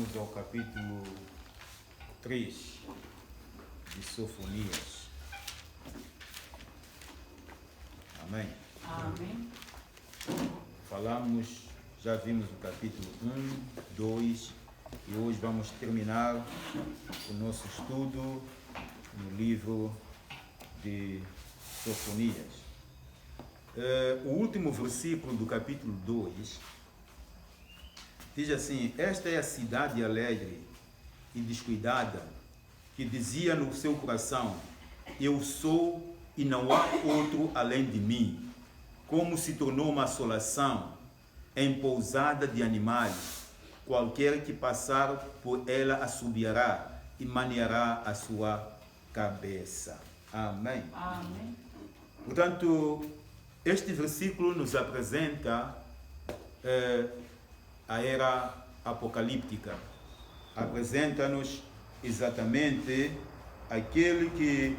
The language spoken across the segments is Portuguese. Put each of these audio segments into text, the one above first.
Vamos ao capítulo 3 de Sofonias. Amém? Amém. Já vimos o capítulo 1, 2 e hoje vamos terminar o nosso estudo no livro de Sofonias. O último versículo do capítulo 2 diz assim: esta é a cidade alegre e descuidada, que dizia no seu coração: eu sou e não há outro além de mim. Como se tornou uma assolação em pousada de animais, qualquer que passar por ela assobiará e maneará a sua cabeça. Amém. Amém. Portanto, este versículo nos apresenta a era apocalíptica. Apresenta-nos exatamente aquele que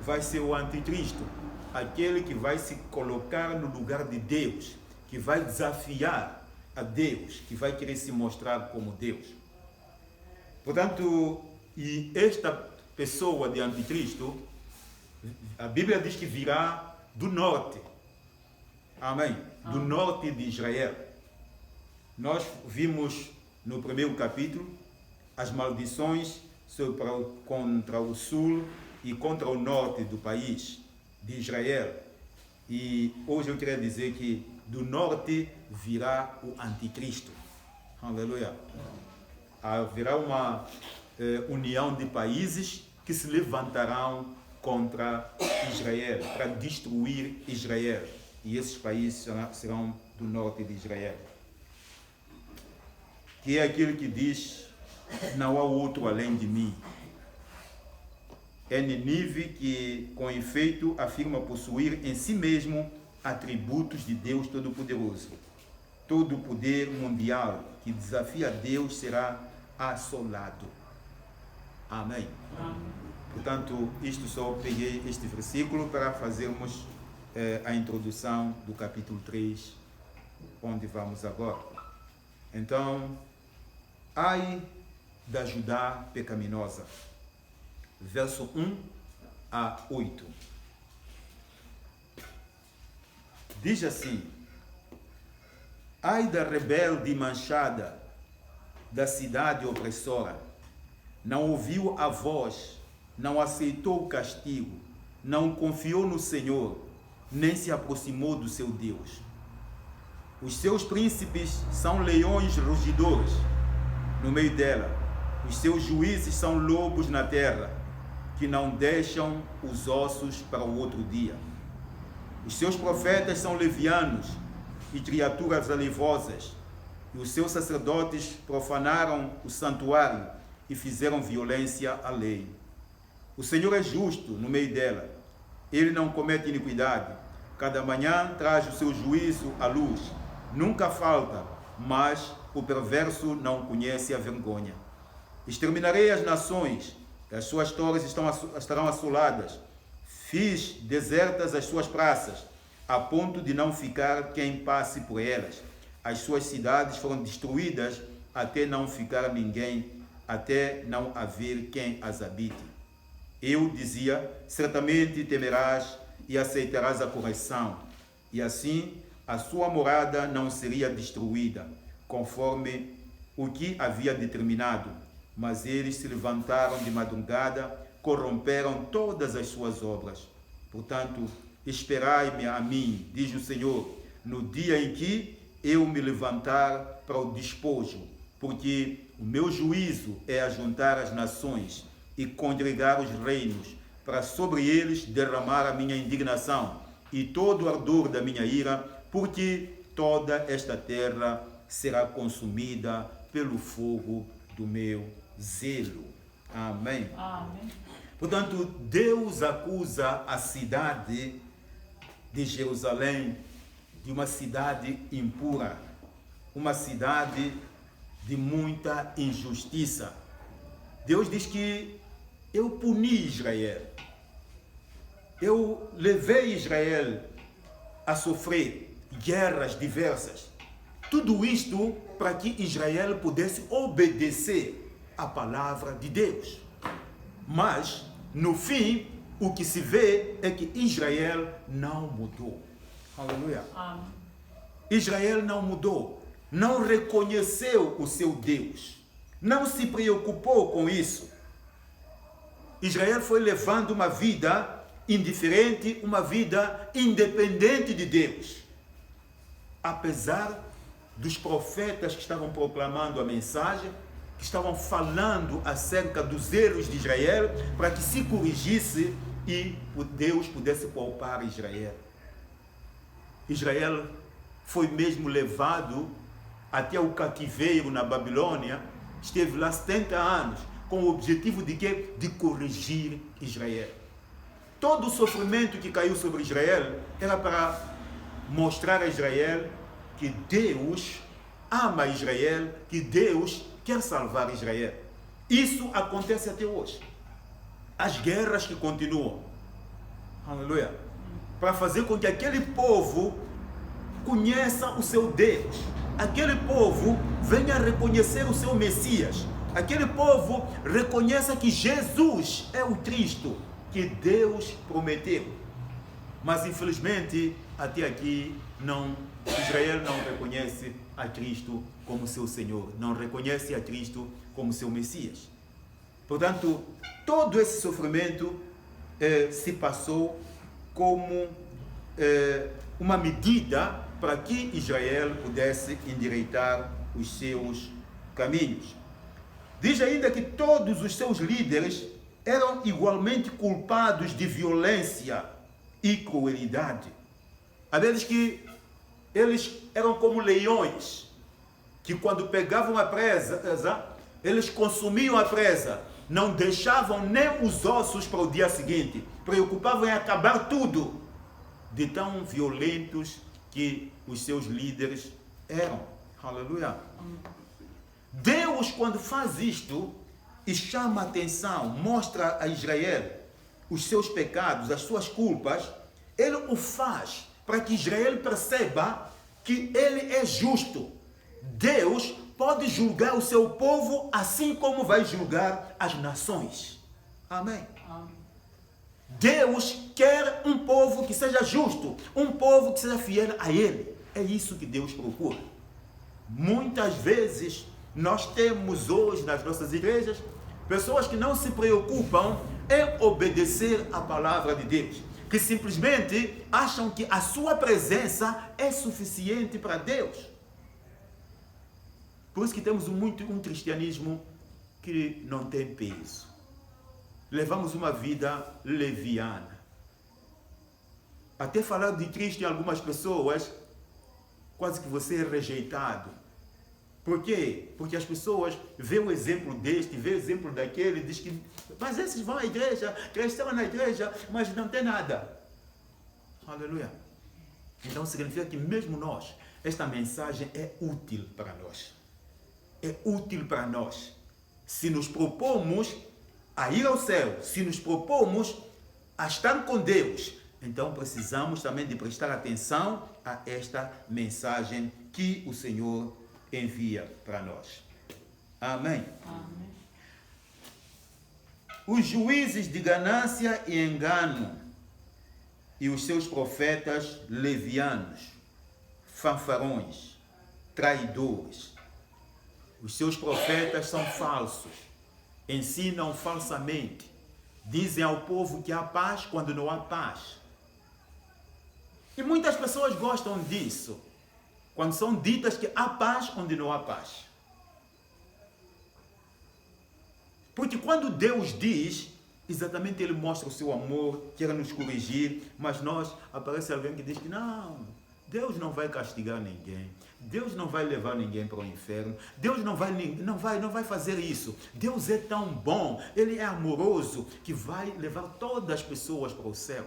vai ser o anticristo, aquele que vai se colocar no lugar de Deus, que vai desafiar a Deus, que vai querer se mostrar como Deus. Portanto, e esta pessoa de anticristo, a Bíblia diz que virá do norte. Amém? Do norte de Israel. Nós vimos no primeiro capítulo as maldições contra o sul e contra o norte do país de Israel. E hoje eu queria dizer que do norte virá o anticristo. Aleluia. Haverá uma união de países que se levantarão contra Israel, para destruir Israel. E esses países serão do norte de Israel. Que é aquele que diz: não há outro além de mim. É Nínive que, com efeito, afirma possuir em si mesmo atributos de Deus Todo-Poderoso. Todo o poder mundial que desafia Deus será assolado. Amém. Amém. Portanto, isto só peguei este versículo para fazermos a introdução do capítulo 3, onde vamos agora. Então, ai da Judá pecaminosa. Verso 1 a 8. Diz assim: ai da rebelde manchada, da cidade opressora, não ouviu a voz, não aceitou o castigo, não confiou no Senhor, nem se aproximou do seu Deus. Os seus príncipes são leões rugidores no meio dela, os seus juízes são lobos na terra, que não deixam os ossos para o outro dia. Os seus profetas são levianos e criaturas alevosas, e os seus sacerdotes profanaram o santuário e fizeram violência à lei. O Senhor é justo no meio dela, ele não comete iniquidade. Cada manhã traz o seu juízo à luz, nunca falta, mas o perverso não conhece a vergonha. Exterminarei as nações, as suas torres estarão assoladas. Fiz desertas as suas praças, a ponto de não ficar quem passe por elas. As suas cidades foram destruídas até não ficar ninguém, até não haver quem as habite. Eu dizia: certamente temerás e aceitarás a correção, e assim a sua morada não seria destruída, conforme o que havia determinado. Mas eles se levantaram de madrugada, corromperam todas as suas obras. Portanto, esperai-me a mim, diz o Senhor, no dia em que eu me levantar para o despojo, porque o meu juízo é ajuntar as nações e congregar os reinos, para sobre eles derramar a minha indignação e todo o ardor da minha ira, porque toda esta terra será consumida pelo fogo do meu zelo. Amém. Amém. Portanto, Deus acusa a cidade de Jerusalém de uma cidade impura, uma cidade de muita injustiça. Deus diz que eu puni Israel, eu levei Israel a sofrer guerras diversas. Tudo isto para que Israel pudesse obedecer a palavra de Deus. Mas, no fim, o que se vê é que Israel não mudou. Aleluia. Amém. Israel não mudou. Não reconheceu o seu Deus. Não se preocupou com isso. Israel foi levando uma vida indiferente, uma vida independente de Deus. Apesar dos profetas que estavam proclamando a mensagem, que estavam falando acerca dos erros de Israel, para que se corrigisse e Deus pudesse poupar Israel. Israel foi mesmo levado até o cativeiro na Babilônia, esteve lá 70 anos, com o objetivo de quê? De corrigir Israel. Todo o sofrimento que caiu sobre Israel era para mostrar a Israel que Deus ama Israel, que Deus quer salvar Israel. Isso acontece até hoje. As guerras que continuam. Aleluia. Para fazer com que aquele povo conheça o seu Deus. Aquele povo venha reconhecer o seu Messias. Aquele povo reconheça que Jesus é o Cristo que Deus prometeu. Mas infelizmente, até aqui, Israel não reconhece a Cristo como seu Senhor, não reconhece a Cristo como seu Messias. Portanto, todo esse sofrimento se passou como uma medida para que Israel pudesse endireitar os seus caminhos. Diz ainda que todos os seus líderes eram igualmente culpados de violência e crueldade. Há vezes que eles eram como leões, que quando pegavam a presa, eles consumiam a presa, não deixavam nem os ossos para o dia seguinte, preocupavam em acabar tudo, de tão violentos que os seus líderes eram. Aleluia. Deus, quando faz isto e chama a atenção, mostra a Israel os seus pecados, as suas culpas, ele o faz para que Israel perceba que ele é justo. Deus pode julgar o seu povo assim como vai julgar as nações. Amém. Deus quer um povo que seja justo, um povo que seja fiel a Ele. É isso que Deus procura. Muitas vezes nós temos hoje nas nossas igrejas pessoas que não se preocupam em obedecer a palavra de Deus, que simplesmente acham que a sua presença é suficiente para Deus. Por isso que temos um cristianismo que não tem peso. Levamos uma vida leviana. Até falar de Cristo em algumas pessoas, quase que você é rejeitado. Por quê? Porque as pessoas veem o exemplo deste, veem o exemplo daquele, diz que, mas esses vão à igreja, estão na igreja, mas não tem nada. Aleluia. Então significa que mesmo nós, esta mensagem é útil para nós. É útil para nós. Se nos propomos a ir ao céu, se nos propomos a estar com Deus, então precisamos também de prestar atenção a esta mensagem que o Senhor envia para nós. Amém. Amém. Os juízes de ganância e engano e os seus profetas levianos, fanfarrões, traidores. Os seus profetas são falsos, ensinam falsamente, dizem ao povo que há paz quando não há paz. E muitas pessoas gostam disso, quando são ditas que há paz onde não há paz. Porque quando Deus diz, exatamente Ele mostra o seu amor, quer nos corrigir, mas aparece alguém que diz que não, Deus não vai castigar ninguém, Deus não vai levar ninguém para o inferno, Deus não vai fazer isso. Deus é tão bom, Ele é amoroso, que vai levar todas as pessoas para o céu.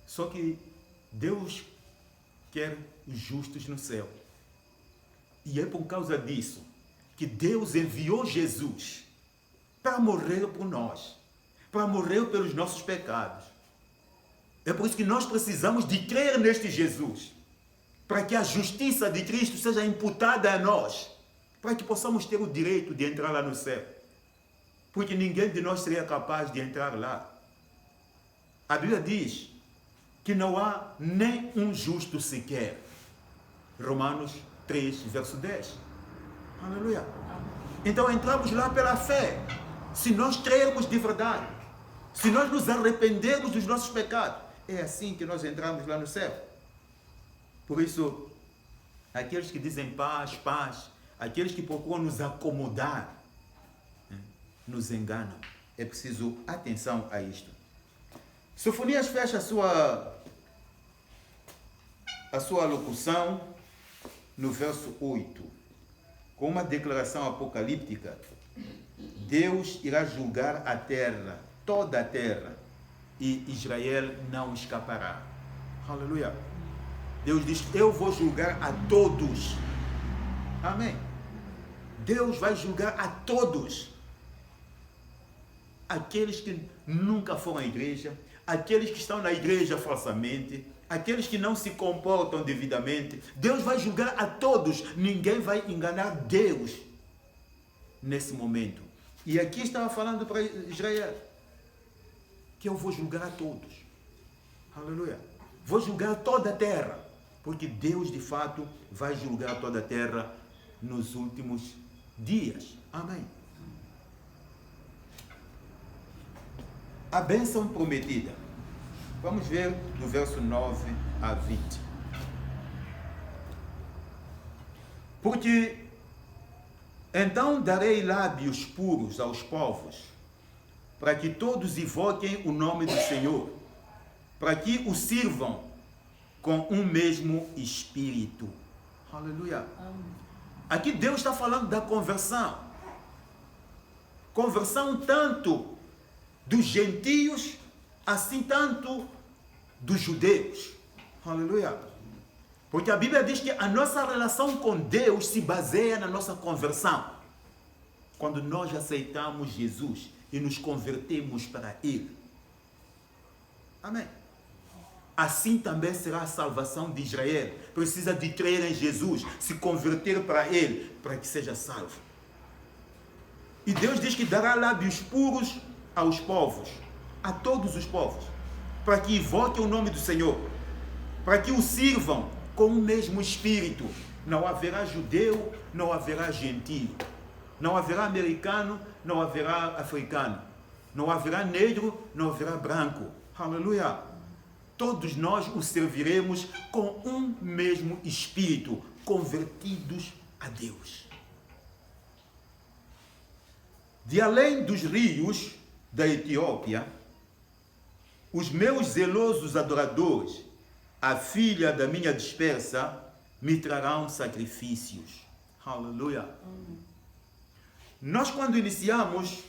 Só que Deus quer os justos no céu. E é por causa disso que Deus enviou Jesus para morrer por nós, para morrer pelos nossos pecados. É por isso que nós precisamos de crer neste Jesus. para que a justiça de Cristo seja imputada a nós, para que possamos ter o direito de entrar lá no céu. Porque ninguém de nós seria capaz de entrar lá. A Bíblia diz que não há nem um justo sequer. Romanos 3, verso 10. Aleluia. Então entramos lá pela fé. Se nós crermos de verdade, se nós nos arrependermos dos nossos pecados, é assim que nós entramos lá no céu. Por isso, aqueles que dizem paz, paz, aqueles que procuram nos acomodar, nos enganam. É preciso atenção a isto. Sofonias fecha a sua locução no verso 8, com uma declaração apocalíptica. Deus irá julgar a terra, toda a terra, e Israel não escapará. Aleluia. Deus diz, eu vou julgar a todos. Amém. Deus vai julgar a todos. Aqueles que nunca foram à igreja, aqueles que estão na igreja falsamente, aqueles que não se comportam devidamente, Deus vai julgar a todos. Ninguém vai enganar Deus nesse momento. E aqui estava falando para Israel que eu vou julgar a todos. Aleluia. Vou julgar toda a terra, porque Deus de fato vai julgar toda a terra nos últimos dias. Amém. A bênção prometida. Vamos ver do verso 9 a 20. Porque então darei lábios puros aos povos, para que todos invoquem o nome do Senhor, para que o sirvam com um mesmo espírito. Aleluia. Aqui Deus está falando da conversão. Conversão tanto dos gentios, assim tanto dos judeus. Aleluia. Porque a Bíblia diz que a nossa relação com Deus se baseia na nossa conversão. Quando nós aceitamos Jesus e nos convertemos para Ele. Amém. Assim também será a salvação de Israel. Precisa de crer em Jesus, se converter para Ele, para que seja salvo. E Deus diz que dará lábios puros aos povos, a todos os povos, para que invoquem o nome do Senhor, para que o sirvam com o mesmo espírito. Não haverá judeu, não haverá gentio, não haverá americano, não haverá africano, não haverá negro, não haverá branco. Aleluia. Todos nós o serviremos com um mesmo espírito, convertidos a Deus. De além dos rios da Etiópia, os meus zelosos adoradores, a filha da minha dispersa, me trarão sacrifícios. Aleluia. Nós, quando iniciamos,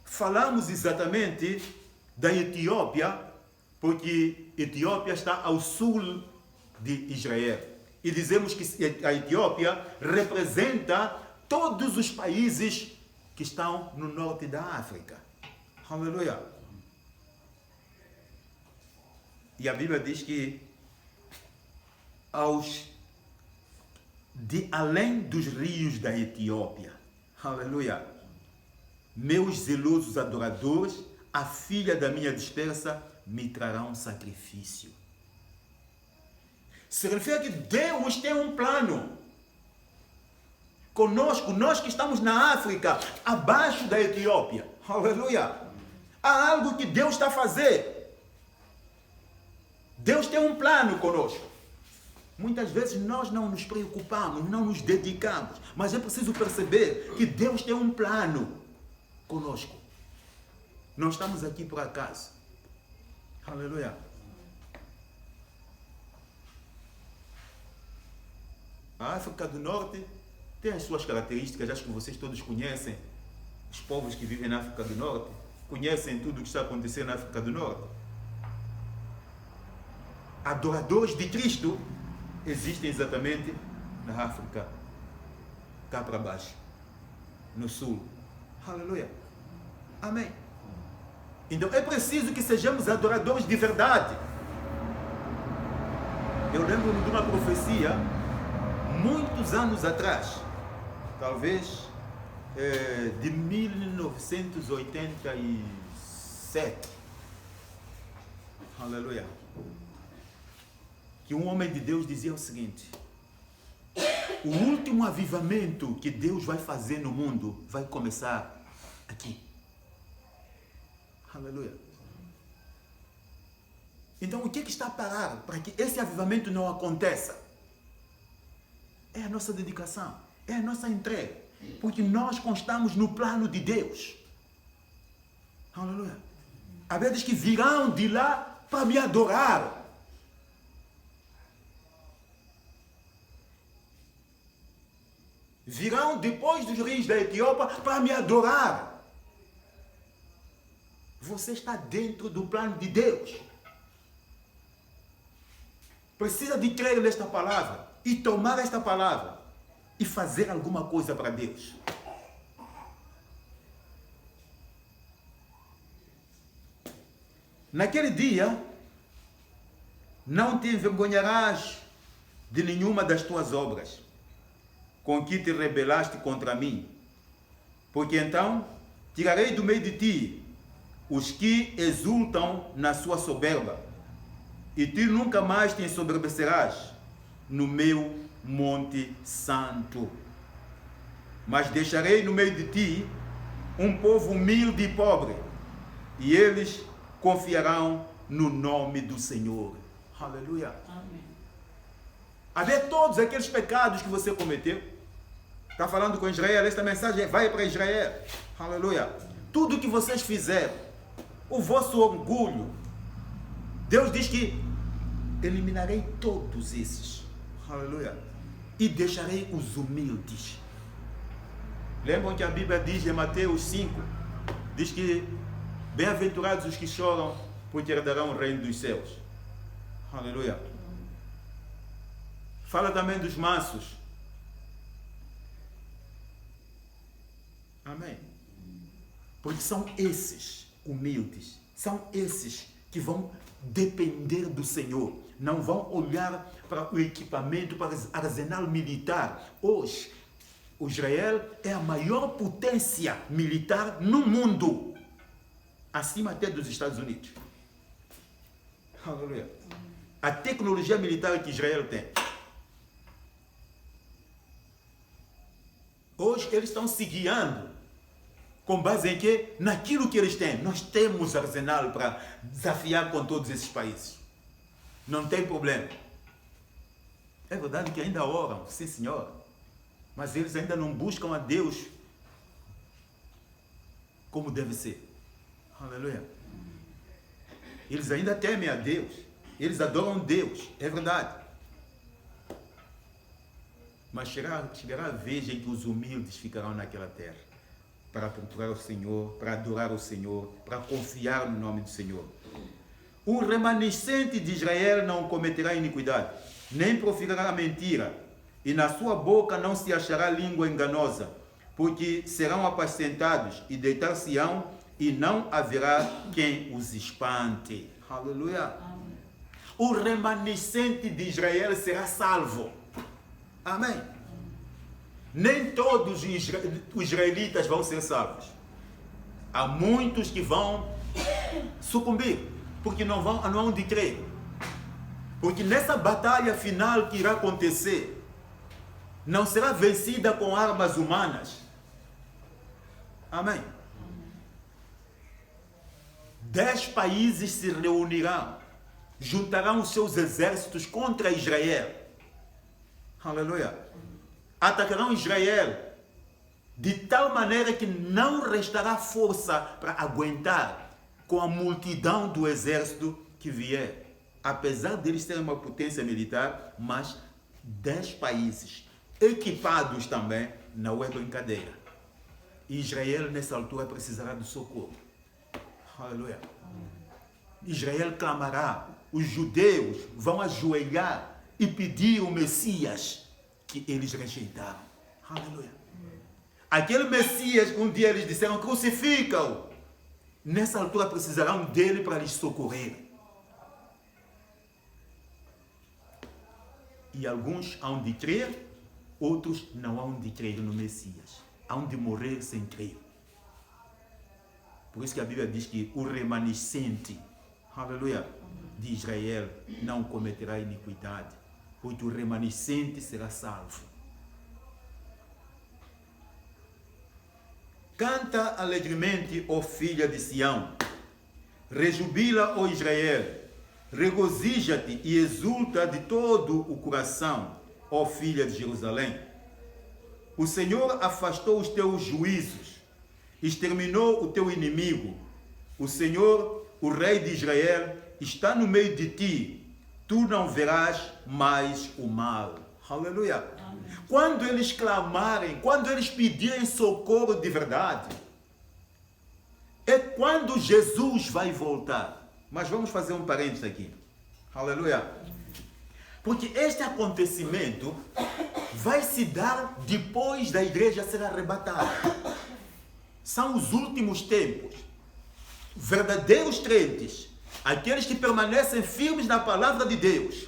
falamos exatamente da Etiópia, porque Etiópia está ao sul de Israel. E dizemos que a Etiópia representa todos os países que estão no norte da África. Aleluia. E a Bíblia diz que de além dos rios da Etiópia, aleluia, meus zelosos adoradores, a filha da minha dispersa, me trarão sacrifício. Significa que Deus tem um plano conosco, nós que estamos na África, abaixo da Etiópia. Aleluia. Há algo que Deus está a fazer. Deus tem um plano conosco. Muitas vezes nós não nos preocupamos, não nos dedicamos, mas é preciso perceber que Deus tem um plano conosco. Não estamos aqui por acaso. Aleluia. A África do Norte tem as suas características, acho que vocês todos conhecem. Os povos que vivem na África do Norte conhecem tudo o que está acontecendo na África do Norte. Adoradores de Cristo existem exatamente na África, cá para baixo, no sul. Aleluia. Amém. Então é preciso que sejamos adoradores de verdade. Eu lembro-me de uma profecia, muitos anos atrás, talvez de 1987. Aleluia. Que um homem de Deus dizia o seguinte: o último avivamento que Deus vai fazer no mundo vai começar aqui. Aleluia. Então o que está a parar para que esse avivamento não aconteça? É a nossa dedicação, é a nossa entrega, porque nós constamos no plano de Deus. Aleluia. Há vezes que virão de lá para me adorar. Virão depois dos rios da Etiópia para me adorar. Você está dentro do plano de Deus. Precisa de crer nesta palavra e tomar esta palavra e fazer alguma coisa para Deus. Naquele dia, não te envergonharás de nenhuma das tuas obras, com que te rebelaste contra mim, porque então tirarei do meio de ti os que exultam na sua soberba, e tu nunca mais te ensoberbecerás no meu monte santo. Mas deixarei no meio de ti um povo humilde e pobre, e eles confiarão no nome do Senhor. Aleluia. Amém. A ver todos aqueles pecados que você cometeu. Está falando com Israel, esta mensagem vai para Israel. Aleluia. Tudo que vocês fizeram, o vosso orgulho, Deus diz que eliminarei todos esses. Aleluia. E deixarei os humildes. Lembram que a Bíblia diz em Mateus 5, diz que bem-aventurados os que choram, porque herdarão o reino dos céus. Aleluia. Fala também dos mansos. Amém. Porque são esses humildes, são esses que vão depender do Senhor. Não vão olhar para o equipamento, para o arsenal militar. Hoje, o Israel é a maior potência militar no mundo, acima até dos Estados Unidos. Aleluia. A tecnologia militar que Israel tem. Hoje eles estão se guiando com base em quê? Naquilo que eles têm. Nós temos arsenal para desafiar com todos esses países. Não tem problema. É verdade que ainda oram, sim senhor. Mas eles ainda não buscam a Deus como deve ser. Aleluia. Eles ainda temem a Deus. Eles adoram Deus. É verdade. Mas chegará a vez em que os humildes ficarão naquela terra para procurar o Senhor, para adorar o Senhor, para confiar no nome do Senhor. O remanescente de Israel não cometerá iniquidade, nem proferirá mentira, e na sua boca não se achará língua enganosa, porque serão apacentados e deitar-se-ão, e não haverá quem os espante. Aleluia. Amém. O remanescente de Israel será salvo. Amém. Nem todos os israelitas vão ser salvos. Há muitos que vão sucumbir, porque não hão de crer. Porque nessa batalha final que irá acontecer, não será vencida com armas humanas. Amém. 10 países se reunirão, juntarão os seus exércitos contra Israel. Aleluia. Atacarão Israel de tal maneira que não restará força para aguentar com a multidão do exército que vier. Apesar deles serem uma potência militar, mas 10 países equipados também não é brincadeira. E Israel nessa altura precisará do socorro. Aleluia. Israel clamará, os judeus vão ajoelhar e pedir o Messias que eles rejeitaram. Aleluia. Aquele Messias, um dia eles disseram, crucifica-o. Nessa altura precisarão dele para lhes socorrer. E alguns hão de crer, outros não hão de crer no Messias. Hão de morrer sem crer. Por isso que a Bíblia diz que o remanescente, aleluia, de Israel não cometerá iniquidade, porque o remanescente será salvo. Canta alegremente, ó filha de Sião, rejubila, ó Israel, regozija-te e exulta de todo o coração, ó filha de Jerusalém. O Senhor afastou os teus juízos, exterminou o teu inimigo. O Senhor, o Rei de Israel, está no meio de ti. Tu não verás mais o mal. Aleluia. Amém. Quando eles clamarem, quando eles pedirem socorro de verdade, é quando Jesus vai voltar. Mas vamos fazer um parênteses aqui. Aleluia. Porque este acontecimento vai se dar depois da igreja ser arrebatada. São os últimos tempos. Verdadeiros crentes, aqueles que permanecem firmes na palavra de Deus,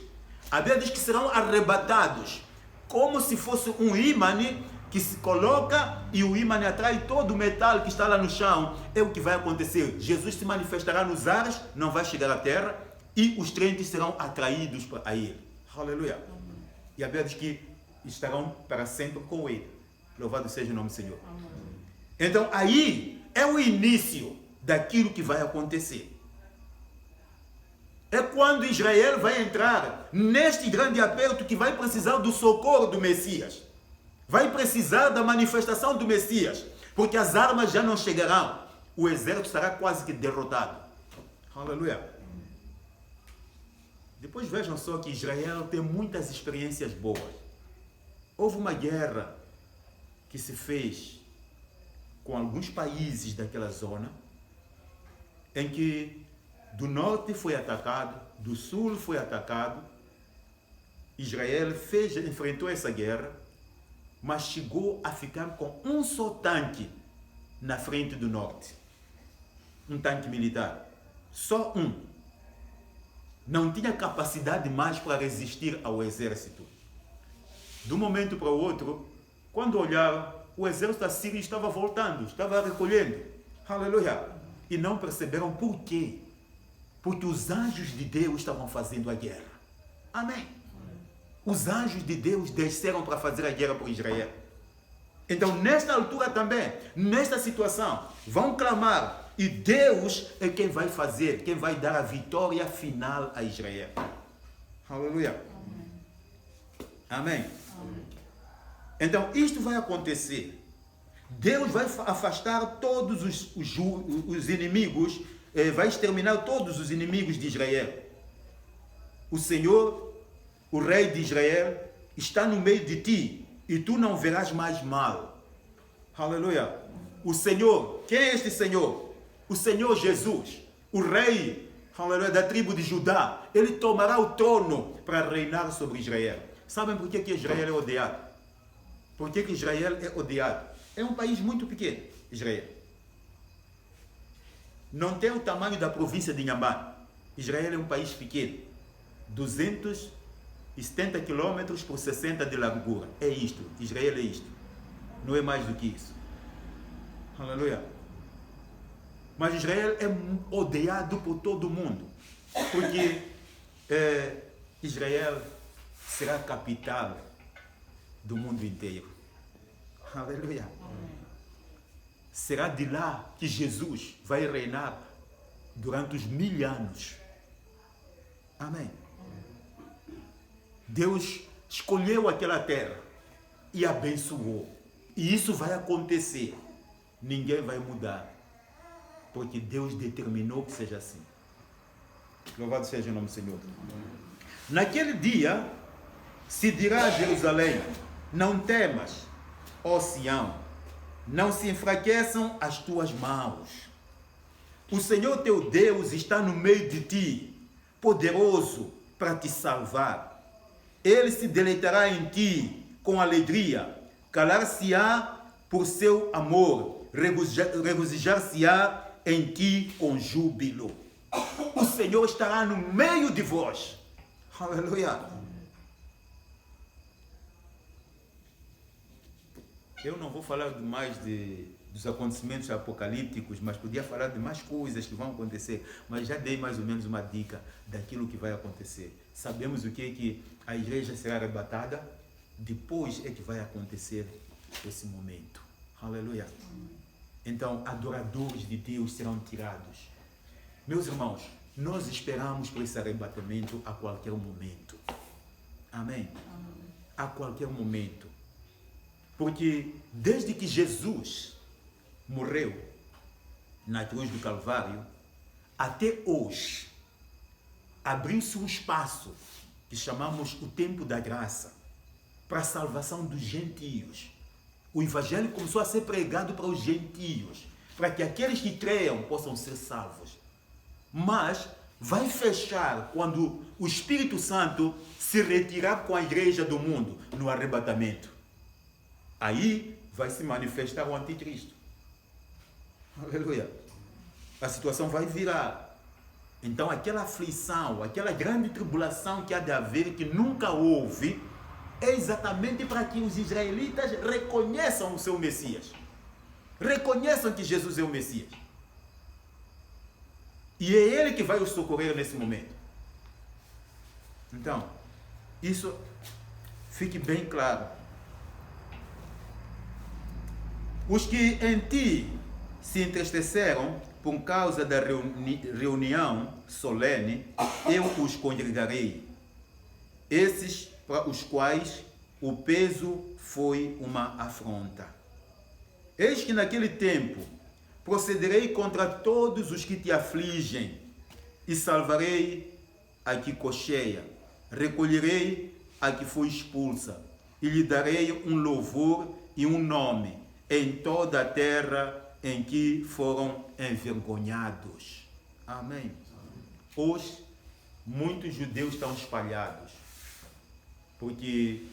a Bíblia diz que serão arrebatados, como se fosse um ímã que se coloca e o ímã atrai todo o metal que está lá no chão. É o que vai acontecer. Jesus se manifestará nos ares, não vai chegar à terra, e os crentes serão atraídos a ele. Aleluia. E a Bíblia diz que estarão para sempre com ele. Louvado seja o nome do Senhor. Então aí é o início daquilo que vai acontecer. É quando Israel vai entrar neste grande aperto que vai precisar do socorro do Messias. Vai precisar da manifestação do Messias. Porque as armas já não chegarão. O exército estará quase que derrotado. Aleluia. Depois vejam só que Israel tem muitas experiências boas. Houve uma guerra que se fez com alguns países daquela zona, em que do norte foi atacado, do sul foi atacado. Israel enfrentou essa guerra, mas chegou a ficar com um só tanque na frente do norte. Um tanque militar. Só um. Não tinha capacidade mais para resistir ao exército. De um momento para o outro, quando olharam, o exército assírio estava voltando, estava recolhendo. Aleluia. E não perceberam por quê. Porque os anjos de Deus estavam fazendo a guerra. Amém. Os anjos de Deus desceram para fazer a guerra por Israel. Então, nesta altura também, nesta situação, vão clamar. E Deus é quem vai fazer, quem vai dar a vitória final a Israel. Aleluia. Amém. Então, isto vai acontecer. Deus vai afastar todos os inimigos, vai exterminar todos os inimigos de Israel. O Senhor, o Rei de Israel, está no meio de ti e tu não verás mais mal. Aleluia. O Senhor, quem é este Senhor? O Senhor Jesus, o Rei, aleluia, da tribo de Judá, ele tomará o trono para reinar sobre Israel. Sabem por que Israel é odiado? Por que Israel é odiado? É um país muito pequeno, Israel. Não tem o tamanho da província de Inhambane. Israel é um país pequeno. 270 quilômetros por 60 de largura. É isto. Israel é isto. Não é mais do que isso. Aleluia. Mas Israel é odiado por todo mundo. Porque Israel será a capital do mundo inteiro. Aleluia. Será de lá que Jesus vai reinar durante os 1000 anos. Amém. Deus escolheu aquela terra e abençoou. E isso vai acontecer. Ninguém vai mudar. Porque Deus determinou que seja assim. Louvado seja o nome do Senhor. Naquele dia, se dirá a Jerusalém: não temas, ó Sião, não se enfraqueçam as tuas mãos. O Senhor teu Deus está no meio de ti, poderoso para te salvar. Ele se deleitará em ti com alegria, calar-se-á por seu amor, regozijar-se-á em ti com júbilo. O Senhor estará no meio de vós. Aleluia. Eu não vou falar mais dos acontecimentos apocalípticos, mas podia falar de mais coisas que vão acontecer. Mas já dei mais ou menos uma dica daquilo que vai acontecer. Sabemos o que é que a igreja será arrebatada, depois é que vai acontecer esse momento. Aleluia. Então, adoradores de Deus serão tirados. Meus irmãos, nós esperamos por esse arrebatamento a qualquer momento. Amém? A qualquer momento. Porque desde que Jesus morreu na cruz do Calvário, até hoje, abriu-se um espaço que chamamos o tempo da graça para a salvação dos gentios. O evangelho começou a ser pregado para os gentios, para que aqueles que creiam possam ser salvos. Mas vai fechar quando o Espírito Santo se retirar com a igreja do mundo no arrebatamento. Aí vai se manifestar o anticristo. Aleluia. A situação vai virar. Então aquela aflição, aquela grande tribulação que há de haver, que nunca houve, é exatamente para que os israelitas reconheçam o seu Messias. Reconheçam que Jesus é o Messias. E é Ele que vai os socorrer nesse momento. Então, isso fique bem claro. Os que em ti se entristeceram por causa da reunião solene, eu os congregarei. Esses para os quais o peso foi uma afronta. Eis que naquele tempo procederei contra todos os que te afligem e salvarei a que cocheia, recolherei a que foi expulsa e lhe darei um louvor e um nome em toda a terra em que foram envergonhados. Amém. Hoje, muitos judeus estão espalhados, porque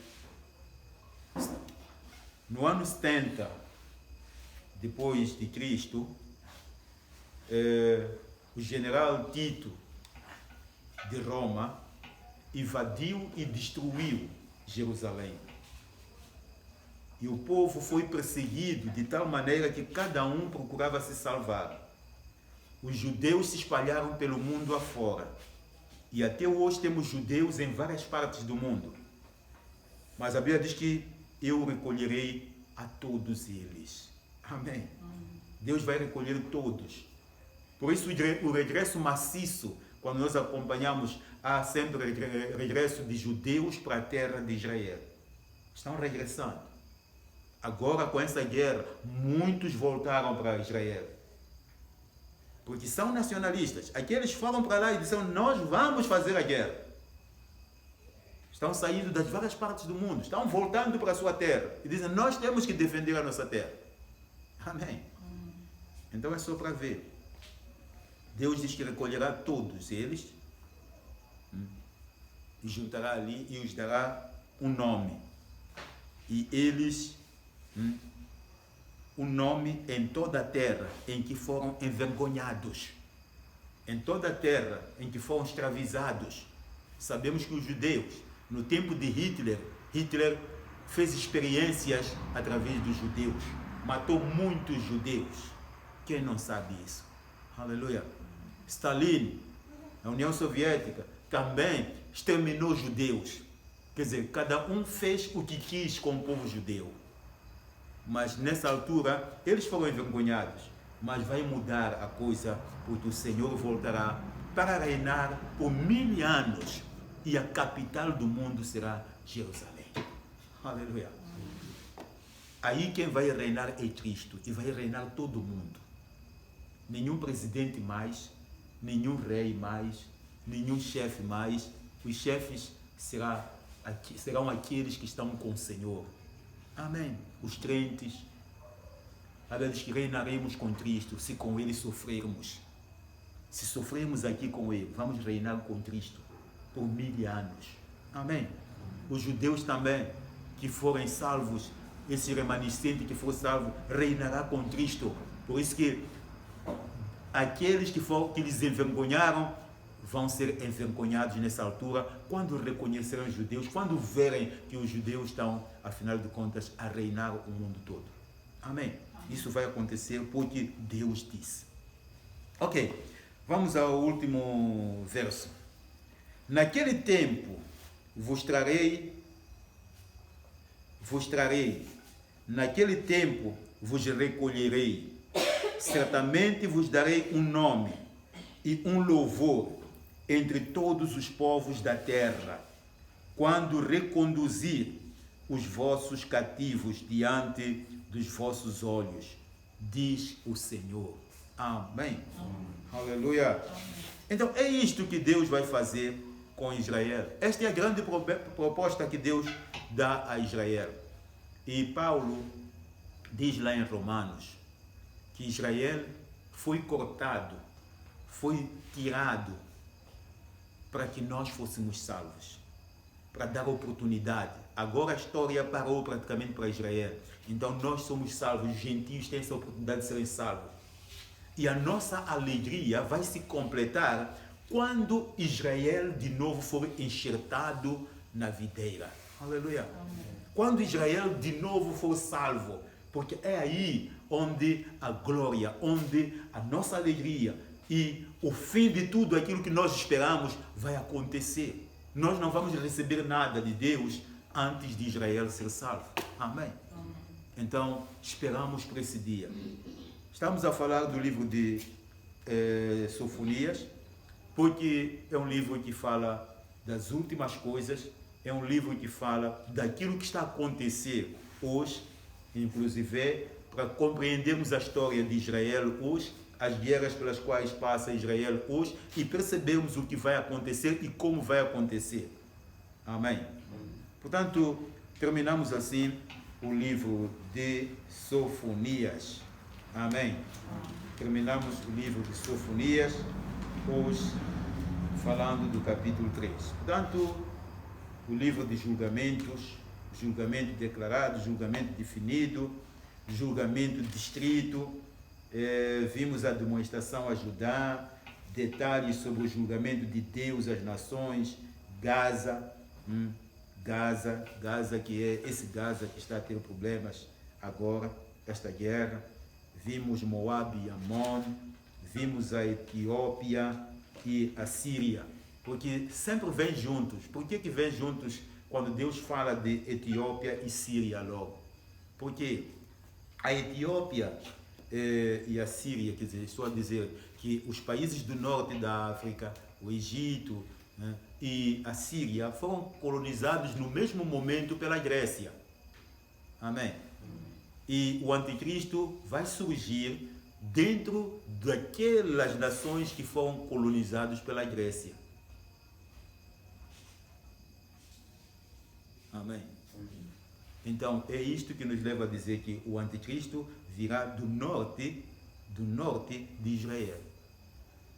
no ano 70, depois de Cristo, o general Tito de Roma invadiu e destruiu Jerusalém. E o povo foi perseguido de tal maneira que cada um procurava se salvar. Os judeus se espalharam pelo mundo afora. E até hoje temos judeus em várias partes do mundo. Mas a Bíblia diz que eu recolherei a todos eles. Amém. Deus vai recolher todos. Por isso o regresso maciço, quando nós acompanhamos, há sempre regresso de judeus para a terra de Israel. Estão regressando. Agora, com essa guerra, muitos voltaram para Israel. Porque são nacionalistas. Aqueles foram para lá e disseram, nós vamos fazer a guerra. Estão saindo das várias partes do mundo. Estão voltando para a sua terra. E dizem, nós temos que defender a nossa terra. Amém. Então é só para ver. Deus diz que recolherá todos eles e juntará ali e os dará um nome. E eles, um nome em toda a terra em que foram envergonhados. Em toda a terra em que foram escravizados. Sabemos que os judeus, no tempo de Hitler fez experiências através dos judeus. Matou muitos judeus. Quem não sabe isso? Aleluia. Stalin, a União Soviética, também exterminou judeus. Quer dizer, cada um fez o que quis com o povo judeu. Mas nessa altura, eles foram envergonhados. Mas vai mudar a coisa, porque o Senhor voltará para reinar por 1000 anos. E a capital do mundo será Jerusalém. Aleluia. Aí quem vai reinar é Cristo. E vai reinar todo mundo. Nenhum presidente mais, nenhum rei mais, nenhum chefe mais. Os chefes serão aqueles que estão com o Senhor. Amém. Os crentes, aqueles que reinaremos com Cristo, se com Ele sofrermos. Se sofrermos aqui com Ele, vamos reinar com Cristo por 1000 anos. Amém. Os judeus também, que forem salvos, esse remanescente que for salvo, reinará com Cristo. Por isso que aqueles que lhes envergonharam vão ser envergonhados nessa altura quando reconhecerem os judeus, quando verem que os judeus estão, afinal de contas, a reinar o mundo todo. Amém? Isso vai acontecer porque Deus disse. Ok, vamos ao último verso. Naquele tempo vos trarei, naquele tempo vos recolherei, certamente vos darei um nome e um louvor entre todos os povos da terra, quando reconduzir os vossos cativos diante dos vossos olhos, diz o Senhor. Amém. Aleluia. Amém. Então é isto que Deus vai fazer com Israel. Esta é a grande proposta que Deus dá a Israel. E Paulo diz lá em Romanos que Israel foi cortado, foi tirado para que nós fôssemos salvos, para dar oportunidade. Agora a história parou praticamente para Israel. Então nós somos salvos, os gentios têm essa oportunidade de serem salvos. E a nossa alegria vai se completar quando Israel de novo for enxertado na videira. Aleluia. Amém. Quando Israel de novo for salvo, porque é aí onde a glória, onde a nossa alegria e o fim de tudo aquilo que nós esperamos vai acontecer. Nós não vamos receber nada de Deus antes de Israel ser salvo. Amém. Então, esperamos por esse dia. Estamos a falar do livro de Sofonias, porque é um livro que fala das últimas coisas, é um livro que fala daquilo que está a acontecer hoje, inclusive para compreendermos a história de Israel hoje, as guerras pelas quais passa Israel hoje e percebermos o que vai acontecer e como vai acontecer. Amém. Portanto, terminamos assim o livro de Sofonias. Amém. Terminamos o livro de Sofonias, hoje falando do capítulo 3. Portanto, o livro de julgamentos, julgamento declarado, julgamento definido, julgamento distrito, vimos a demonstração a Judá, detalhes sobre o julgamento de Deus às nações, Gaza, Gaza que é esse Gaza que está a ter problemas agora, esta guerra. Vimos Moab e Amon, vimos a Etiópia e a Síria, porque sempre vêm juntos. Por que vêm juntos quando Deus fala de Etiópia e Síria logo? Porque a Etiópia e a Síria, quer dizer, estou a dizer que os países do norte da África, o Egito, né, e a Síria foram colonizados no mesmo momento pela Grécia. Amém? E o anticristo vai surgir dentro daquelas nações que foram colonizadas pela Grécia. Amém? Então, é isto que nos leva a dizer que o anticristo virá do norte de Israel.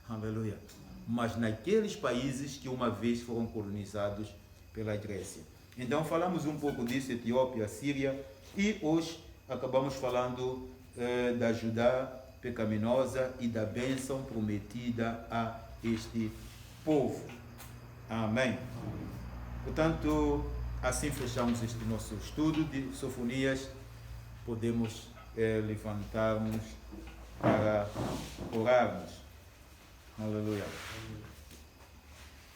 Aleluia. Mas naqueles países que uma vez foram colonizados pela Grécia. Então, falamos um pouco disso, Etiópia, Síria, e hoje acabamos falando da Judá pecaminosa e da bênção prometida a este povo. Amém. Portanto, assim fechamos este nosso estudo de Sofonias. Podemos levantar-nos para orarmos. Aleluia.